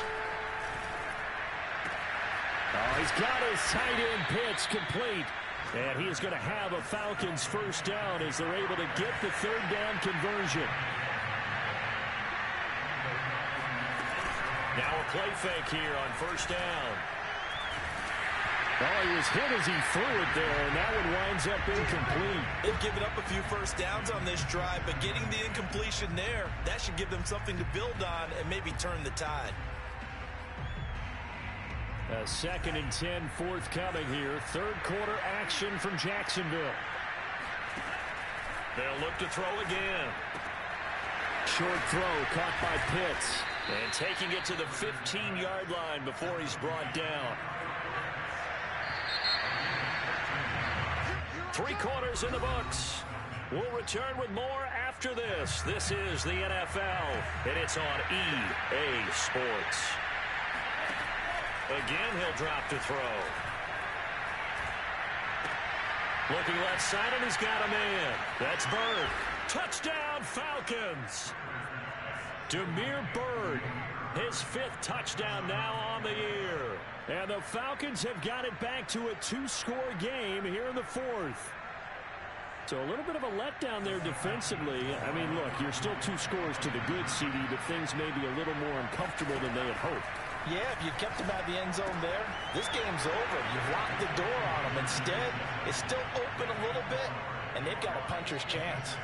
Oh, he's got his tight end Pitts complete. And he is going to have a Falcons 1st down as they're able to get the 3rd down conversion. Now a play fake here on 1st down. Oh, he was hit as he threw it there, and that one winds up incomplete. They've given up a few first downs on this drive, but getting the incompletion there, that should give them something to build on and maybe turn the tide. A 2nd and 10 forthcoming here. 3rd quarter action from Jacksonville. They'll look to throw again. Short throw caught by Pitts. And taking it to the 15-yard line before he's brought down. 3 quarters in the books. We'll return with more after this. This is the NFL, and it's on EA Sports. Again, he'll drop to throw. Looking left side, and he's got a man. That's Bird. Touchdown, Falcons. Damiere Byrd, his 5th touchdown now on the year. And the Falcons have got it back to a 2-score game here in the 4th. So a little bit of a letdown there defensively. I mean, look, you're still 2 scores to the good, CD, but things may be a little more uncomfortable than they had hoped. Yeah, if you kept them out of the end zone there, this game's over. You've locked the door on them. Instead, it's still open a little bit, and they've got a puncher's chance.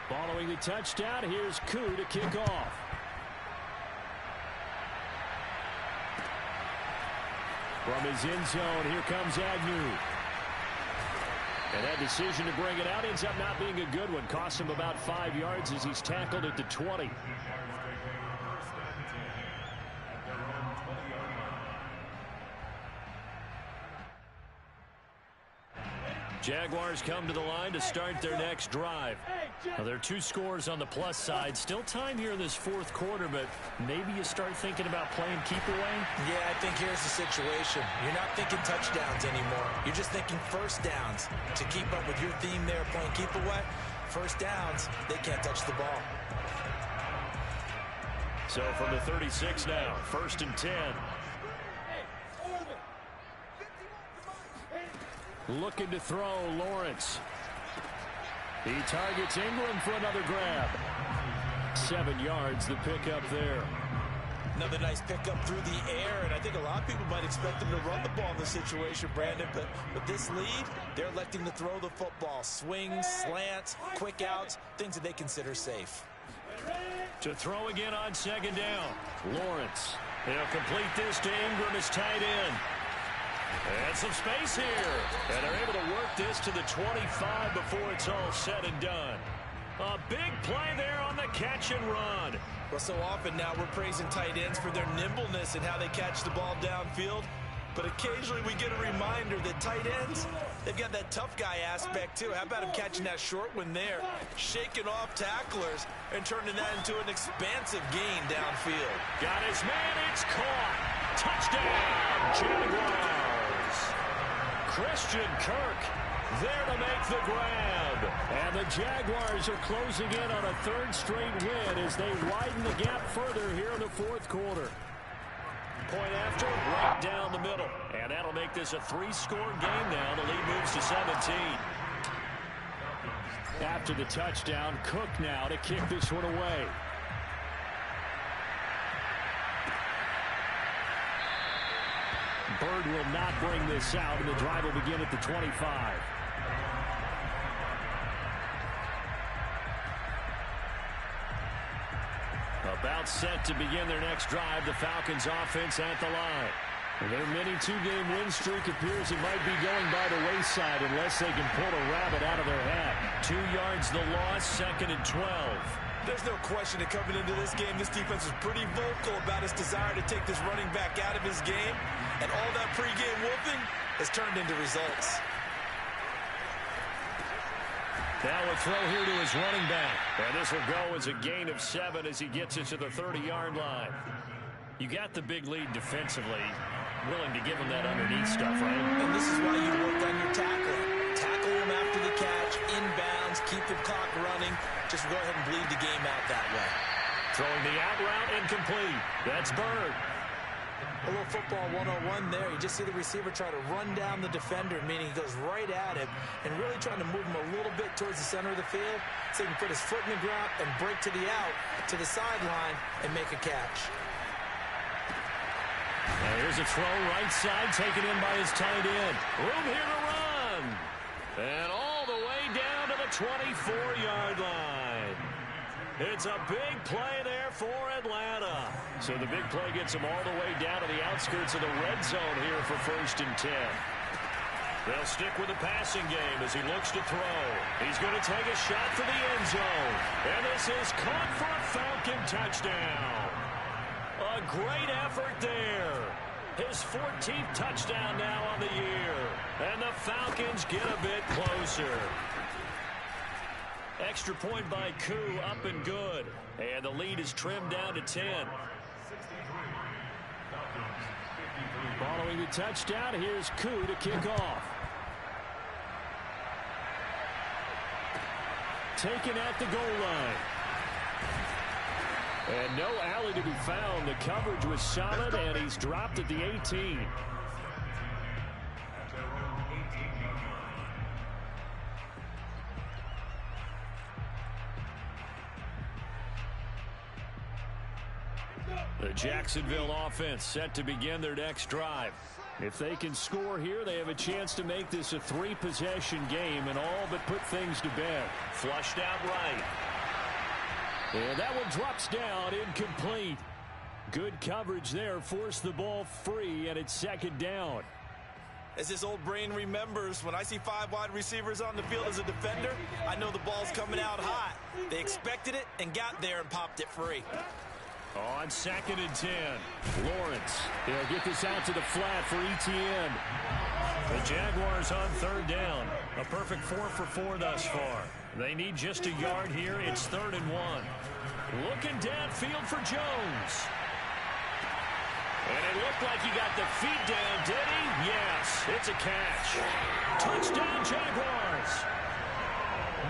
Following the touchdown, here's Koo to kick off. From his end zone, here comes Agnew. And that decision to bring it out ends up not being a good one. Cost him about 5 yards as he's tackled at the 20. Jaguars come to the line to start their next drive. Now, there are 2 scores on the plus side. Still time here in this 4th quarter, but maybe you start thinking about playing keep away? Yeah, I think here's the situation. You're not thinking touchdowns anymore. You're just thinking first downs. To keep up with your theme there, playing keep away, first downs, they can't touch the ball. So from the 36 now, 1st and 10. Looking to throw, Lawrence. He targets Ingram for another grab. 7 yards, the pickup there. Another nice pickup through the air, and I think a lot of people might expect them to run the ball in this situation, Brandon, but with this lead, they're electing to throw the football. Swings, slants, quick outs, things that they consider safe. To throw again on 2nd down. Lawrence. He'll complete this to Ingram, his tight end. And some space here. And they're able to work this to the 25 before it's all said and done. A big play there on the catch and run. Well, so often now we're praising tight ends for their nimbleness and how they catch the ball downfield. But occasionally we get a reminder that tight ends, they've got that tough guy aspect too. How about him catching that short one there, shaking off tacklers, and turning that into an expansive gain downfield. Got his man, it's caught. Touchdown, Jaguars. Christian Kirk there to make the grab. And the Jaguars are closing in on a 3rd straight win as they widen the gap further here in the 4th quarter. Point after, right down the middle. And that'll make this a 3-score game now. The lead moves to 17. After the touchdown, Cook now to kick this one away. Bird will not bring this out, and the drive will begin at the 25. About set to begin their next drive, the Falcons offense at the line. Their mini 2-game win streak appears it might be going by the wayside unless they can pull a rabbit out of their hat. 2 yards the loss, 2nd and 12. There's no question that coming into this game, this defense is pretty vocal about its desire to take this running back out of his game, and all that pregame wolfing has turned into results. Now a throw here to his running back. And this will go as a gain of 7 as he gets it to the 30-yard line. You got the big lead defensively. Willing to give him that underneath stuff, right? And this is why you work on your tackling. Tackle him after the catch, inbounds, keep the clock running. Just go ahead and bleed the game out that way. Throwing the out route, incomplete. That's Bird. A little football 101 there. You just see the receiver try to run down the defender, meaning he goes right at him and really trying to move him a little bit towards the center of the field so he can put his foot in the ground and break to the out, to the sideline, and make a catch. Now here's a throw right side taken in by his tight end. Room here to run. And all the way down to the 24-yard line. It's a big play there for Atlanta. So the big play gets him all the way down to the outskirts of the red zone here for 1st and 10. They'll stick with the passing game as he looks to throw. He's going to take a shot for the end zone. And this is caught for a Falcon touchdown. A great effort there. His 14th touchdown now on the year. And the Falcons get a bit closer. Extra point by Koo, up and good. And the lead is trimmed down to 10. Following the touchdown, here's Koo to kick off. Taken at the goal line. And no alley to be found. The coverage was solid, and he's dropped at the 18. The Jacksonville offense set to begin their next drive. If they can score here, they have a chance to make this a 3-possession game and all but put things to bed. Flushed out right. And that one drops down, incomplete. Good coverage there, forced the ball free, and it's second down. As this old brain remembers, when I see 5 wide receivers on the field as a defender, I know the ball's coming out hot. They expected it and got there and popped it free. On 2nd and 10, Lawrence. He'll get this out to the flat for ETN. The Jaguars on 3rd down. A perfect 4 for 4 thus far. They need just a yard here. It's 3rd and 1. Looking downfield for Jones. And it looked like he got the feet down, did he? Yes, it's a catch. Touchdown, Jaguars.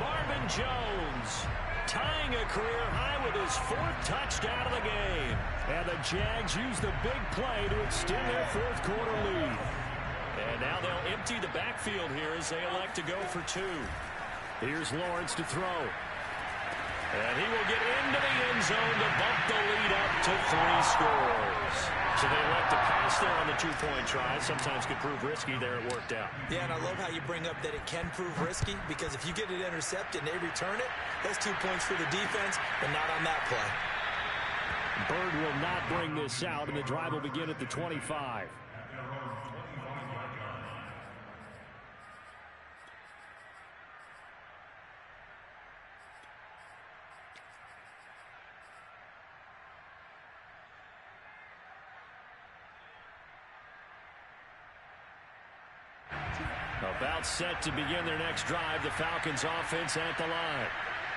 Marvin Jones tying a career high with his 4th touchdown of the game. And the Jags use the big play to extend their 4th quarter lead. And now they'll empty the backfield here as they elect to go for 2. Here's Lawrence to throw. And he will get into the end zone to bump the lead up to 3 scores. So they elect to pass there on the 2-point try. Sometimes could prove risky. There it worked out. Yeah, and I love how you bring up that it can prove risky, because if you get it intercepted and they return it, that's 2 points for the defense, but not on that play. Bird will not bring this out, and the drive will begin at the 25. About set to begin their next drive. The Falcons offense at the line.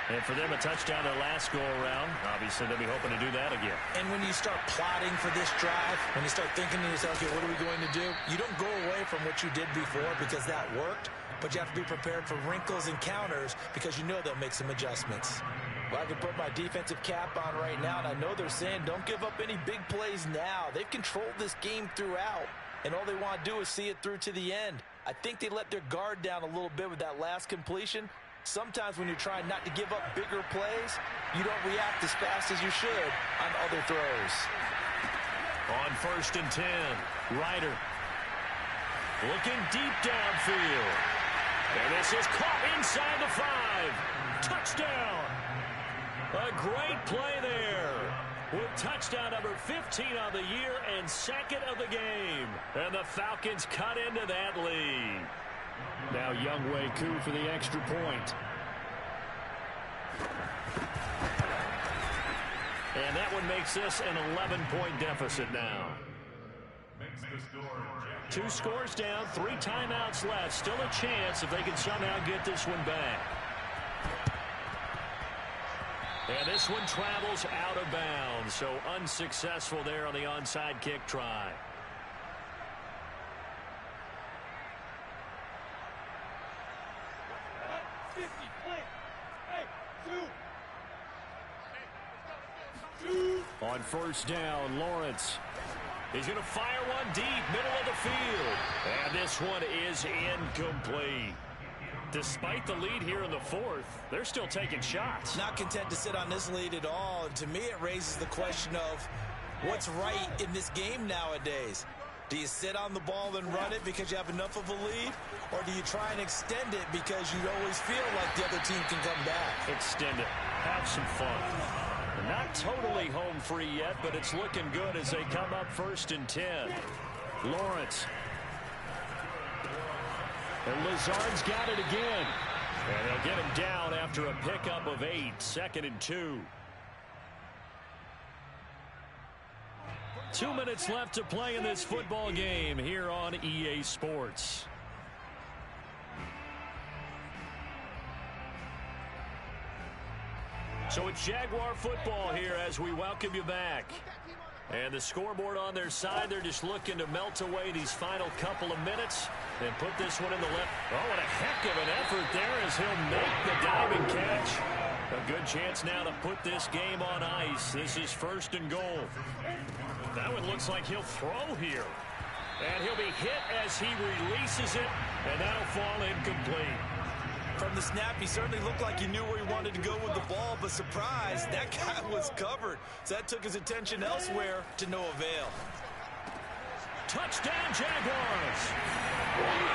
And for them, a touchdown their last go-around. Obviously, they'll be hoping to do that again. And when you start plotting for this drive, when you start thinking to yourself, okay, what are we going to do? You don't go away from what you did before because that worked, but you have to be prepared for wrinkles and counters because you know they'll make some adjustments. Well, I can put my defensive cap on right now, and I know they're saying don't give up any big plays now. They've controlled this game throughout, and all they want to do is see it through to the end. I think they let their guard down a little bit with that last completion. Sometimes when you're trying not to give up bigger plays, you don't react as fast as you should on other throws. On 1st and 10, Ryder looking deep downfield. And this is caught inside the 5. Touchdown. A great play there. With touchdown number 15 on the year and 2nd of the game. And the Falcons cut into that lead. Now Younghoe Koo for the extra point. And that one makes this an 11-point deficit now. 2 scores down, 3 timeouts left. Still a chance if they can somehow get this one back. And this one travels out of bounds, so unsuccessful there on the onside kick try. On 1st down, Lawrence. He's going to fire one deep, middle of the field. And this one is incomplete. Despite the lead here in the 4th, they're still taking shots. Not content to sit on this lead at all. And to me, it raises the question of what's right in this game nowadays. Do you sit on the ball and run it because you have enough of a lead? Or do you try and extend it because you always feel like the other team can come back? Extend it. Have some fun. Not totally home free yet, but it's looking good as they come up 1st and 10. Lawrence. And Lazard's got it again. And they'll get him down after a pickup of 8. 2nd and 2. 2 minutes left to play in this football game here on EA Sports. So it's Jaguar football here as we welcome you back. And the scoreboard on their side, they're just looking to melt away these final couple of minutes and put this one in the left. Oh, what a heck of an effort there as he'll make the diving catch. A good chance now to put this game on ice. This is 1st and goal. That one looks like he'll throw here. And he'll be hit as he releases it, and that'll fall incomplete. From the snap, he certainly looked like he knew where he wanted to go with the ball, but surprise, that guy was covered. So that took his attention elsewhere to no avail. Touchdown, Jaguars.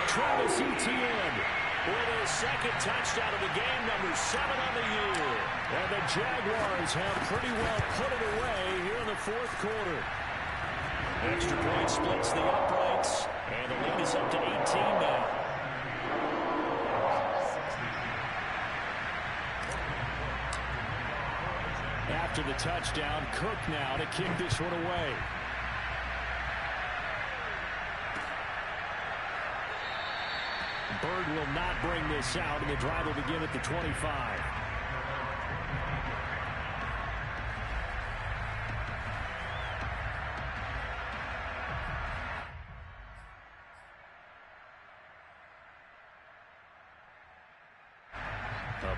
Travis Etienne with his 2nd touchdown of the game, number 7 on the year. And the Jaguars have pretty well put it away here in the 4th quarter. Extra point splits the uprights, and the lead is up to 18 now. After the touchdown, Cook now to kick this one away. Bird will not bring this out, and the drive will begin at the 25.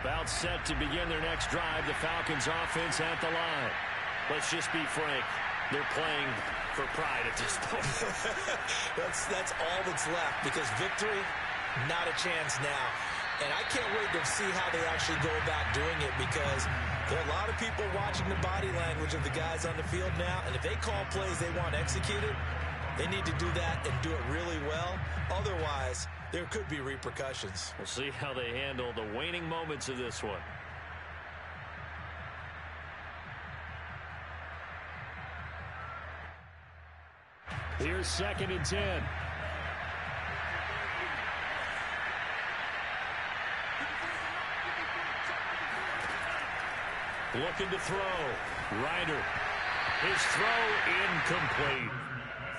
About set to begin their next drive, the Falcons offense at the line. Let's just be frank. They're playing for pride at this point. That's all that's left, because victory, not a chance now. And I can't wait to see how they actually go about doing it, because there are a lot of people watching the body language of the guys on the field now, and if they call plays they want executed, they need to do that and do it really well. Otherwise, there could be repercussions. We'll see how they handle the waning moments of this one. Here's 2nd and 10. Looking to throw. Ryder. His throw incomplete.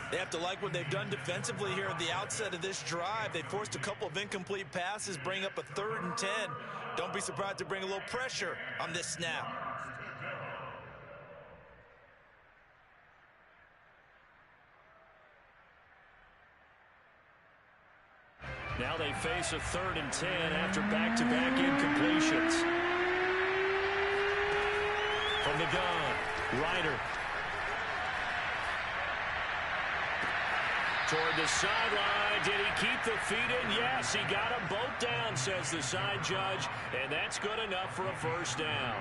They have to like what they've done defensively here at the outset of this drive. They forced a couple of incomplete passes, bring up a 3rd and 10. Don't be surprised to bring a little pressure on this snap. Now they face a 3rd and 10 after back-to-back incompletions. From the gun, Ryder. Toward the sideline. Did he keep the feet in? Yes, he got them both down, says the side judge. And that's good enough for a 1st down.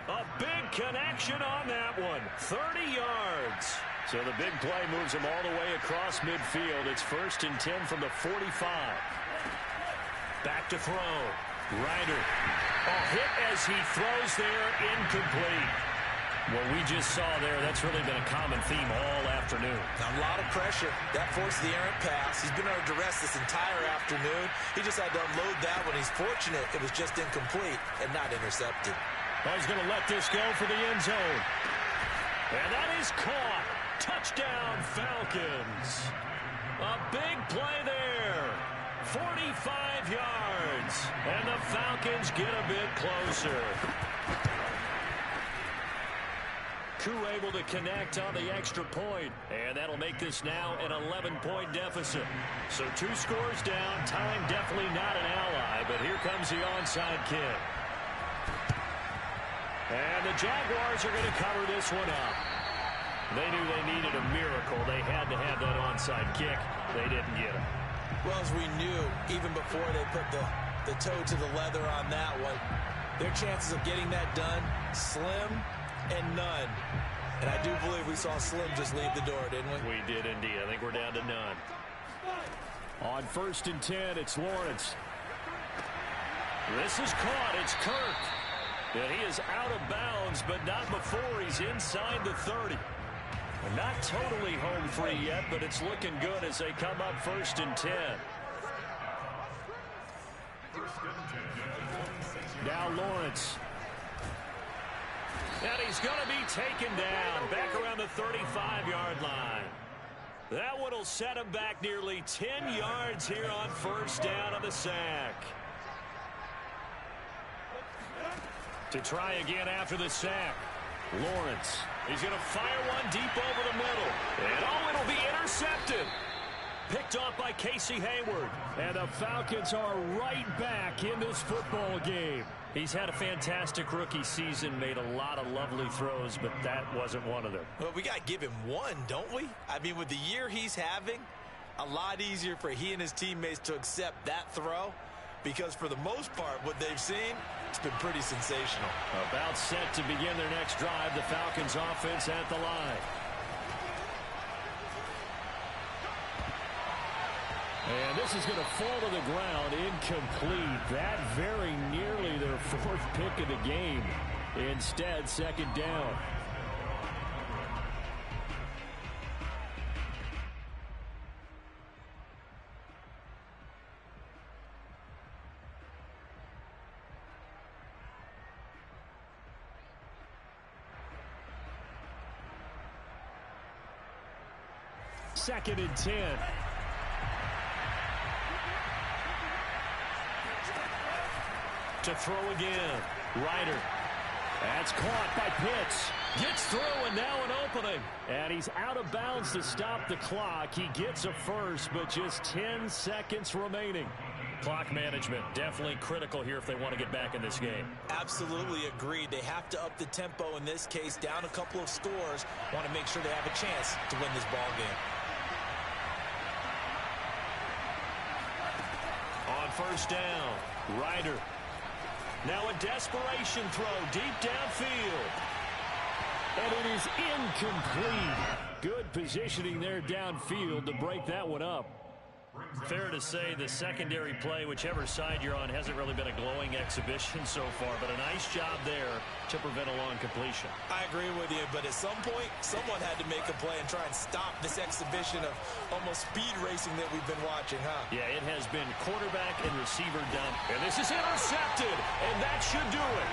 A big connection on that one. 30 yards. So the big play moves him all the way across midfield. It's 1st and 10 from the 45. Back to throw. Ryder. A hit as he throws there. Incomplete. What we just saw there, that's really been a common theme all afternoon. A lot of pressure. That forced the errant pass. He's been under duress this entire afternoon. He just had to unload that one. He's fortunate it was just incomplete and not intercepted. Well, he's going to let this go for the end zone. And that is caught. Touchdown, Falcons. A big play there. 45 yards. And the Falcons get a bit closer. Koo able to connect on the extra point, and that'll make this now an 11-point deficit. So 2 scores down, time definitely not an ally, but here comes the onside kick. And the Jaguars are going to cover this one up. They knew they needed a miracle. They had to have that onside kick. They didn't get it. Well, as we knew, even before they put the toe to the leather on that one, their chances of getting that done, slim and none. And I do believe we saw Slim just leave the door, didn't we? We did indeed. I think we're down to none. On 1st and 10, it's Lawrence. This is caught. It's Kirk. And he is out of bounds, but not before he's inside the 30. Not totally home free yet, but it's looking good as they come up 1st and 10. Now Lawrence. And he's going to be taken down back around the 35-yard line. That one will set him back nearly 10 yards here on first down on the sack. To try again after the sack. Lawrence. He's going to fire one deep over the middle. And oh, it'll be intercepted. Picked off by Casey Hayward. And the Falcons are right back in this football game. He's had a fantastic rookie season, made a lot of lovely throws, but that wasn't one of them. Well, we got to give him one, don't we? I mean, with the year he's having, a lot easier for he and his teammates to accept that throw, because for the most part, what they've seen, it's been pretty sensational. About set to begin their next drive, the Falcons offense at the line. And this is going to fall to the ground, incomplete. That very nearly their fourth pick of the game. Instead, second down. Second and 10. To throw again. Ryder. That's caught by Pitts. Gets through and now an opening. And he's out of bounds to stop the clock. He gets a first, but just 10 seconds remaining. Clock management definitely critical here if they want to get back in this game. Absolutely agreed. They have to up the tempo in this case, down a couple of scores. Want to make sure they have a chance to win this ball game. On first down, Ryder. Now a desperation throw deep downfield. And it is incomplete. Good positioning there downfield to break that one up. Fair to say the secondary play, whichever side you're on, hasn't really been a glowing exhibition so far, but a nice job there to prevent a long completion. I agree with you, but at some point, someone had to make a play and try and stop this exhibition of almost speed racing that we've been watching, huh? Yeah, it has been quarterback and receiver dump. And this is intercepted, and that should do it.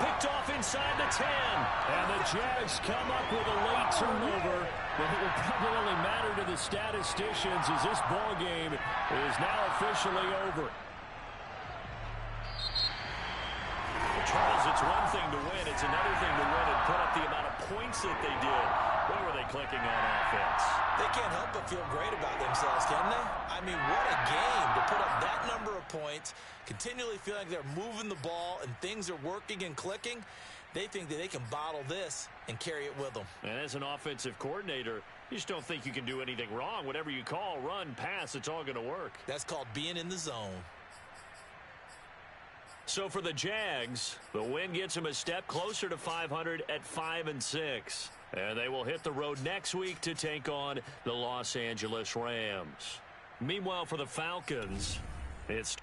Picked off inside the 10. And the Jags come up with a late turnover. But it will probably only matter to the statisticians as this ball game is now officially over. Well, Charles, it's one thing to win. It's another thing to win and put up the amount of points that they did. What were they clicking on offense? They can't help but feel great about themselves, can they? I mean, what a game to put up that number of points, continually feeling like they're moving the ball and things are working and clicking. They think that they can bottle this and carry it with them. And as an offensive coordinator, you just don't think you can do anything wrong. Whatever you call, run, pass, it's all going to work. That's called being in the zone. So for the Jags, the win gets them a step closer to 500 at 5-6. And they will hit the road next week to take on the Los Angeles Rams. Meanwhile, for the Falcons, it's